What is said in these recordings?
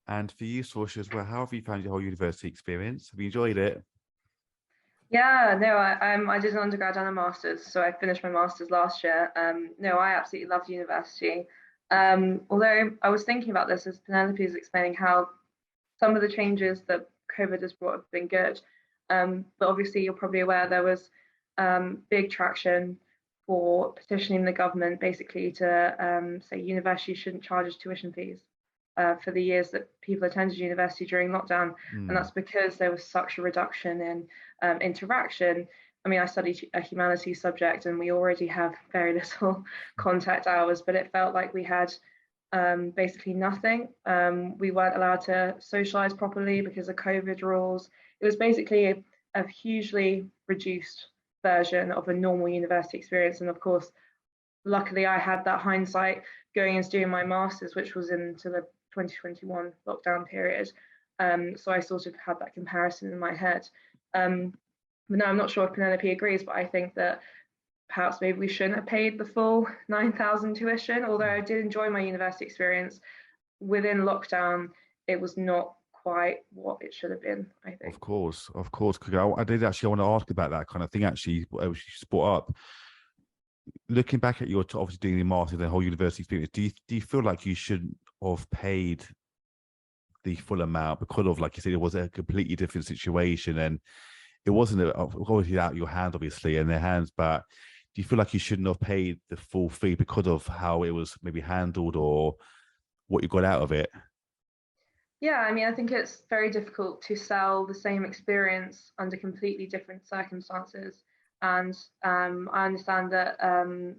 And for you, Sorcha, as well, how have you found your whole university experience? Have you enjoyed it? Yeah, no, I did an undergrad and a master's, so I finished my master's last year. No, I absolutely loved university. Although I was thinking about this as Penelope is explaining how some of the changes that COVID has brought have been good. But obviously, you're probably aware there was big traction for petitioning the government basically to say universities shouldn't charge us tuition fees for the years that people attended university during lockdown. And Mm, that's because there was such a reduction in interaction. I mean, I studied a humanities subject and we already have very little contact hours, but it felt like we had basically nothing. We weren't allowed to socialize properly because of COVID rules. It was basically a hugely reduced version of a normal university experience. And of course, luckily, I had that hindsight going into doing my master's, which was into the 2021 lockdown period. So I sort of had that comparison in my head. But no, I'm not sure if Penelope agrees, but I think that perhaps maybe we shouldn't have paid the full 9,000 tuition, although I did enjoy my university experience. Within lockdown, it was not quite what it should have been, I think. of course, of course. 'Cause I did actually want to ask about that kind of thing, actually, what else you brought up. Looking back at your obviously doing the master's and the whole university experience, do you feel like you shouldn't have paid the full amount because of, like you said, it was a completely different situation and it wasn't obviously out of your hands, obviously, in their hands, but do you feel like you shouldn't have paid the full fee because of how it was maybe handled or what you got out of it? Yeah, I mean, I think it's very difficult to sell the same experience under completely different circumstances. And I understand that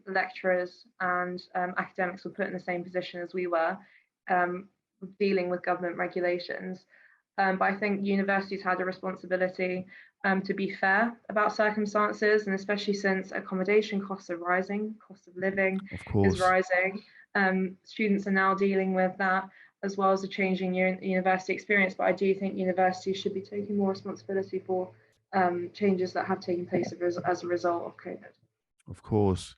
lecturers and academics were put in the same position as we were, um, dealing with government regulations. But I think universities had a responsibility to be fair about circumstances, and especially since accommodation costs are rising, cost of living Of is course. rising. Students are now dealing with that as well as a changing university experience. But I do think universities should be taking more responsibility for changes that have taken place as a result of COVID. Of course.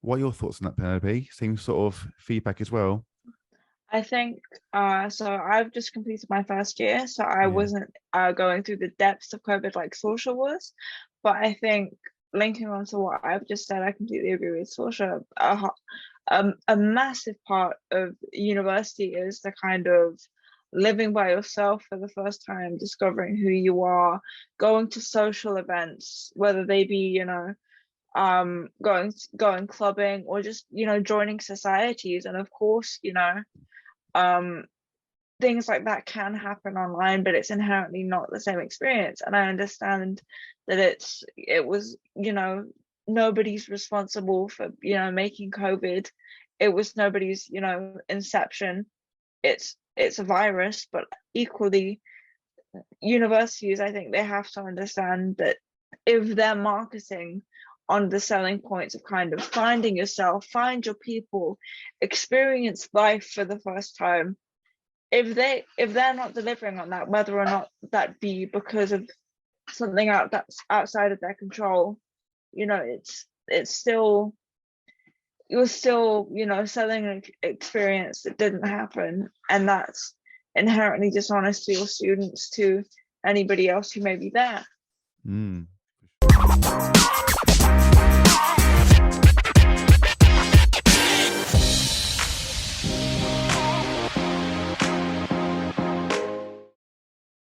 What are your thoughts on that, Penelope? Same sort of feedback as well? I think so I've just completed my first year, so I Yeah, wasn't going through the depths of COVID like Sorcha was. But I think linking on to what I've just said, I completely agree with Sorcha. A massive part of university is the kind of living by yourself for the first time, discovering who you are, going to social events, whether they be, going clubbing or just, joining societies. And of course, um things like that can happen online, but it's inherently not the same experience. And I understand that it was, nobody's responsible for, making COVID. It was nobody's, inception. It's a virus, but equally universities, I think they have to understand that if they're marketing on the selling points of kind of finding yourself, find your people, experience life for the first time, if they're not delivering on that, whether or not that be because of something that's outside of their control, it's still, you're still, selling an experience that didn't happen, and that's inherently dishonest to your students, to anybody else who may be there. Mm.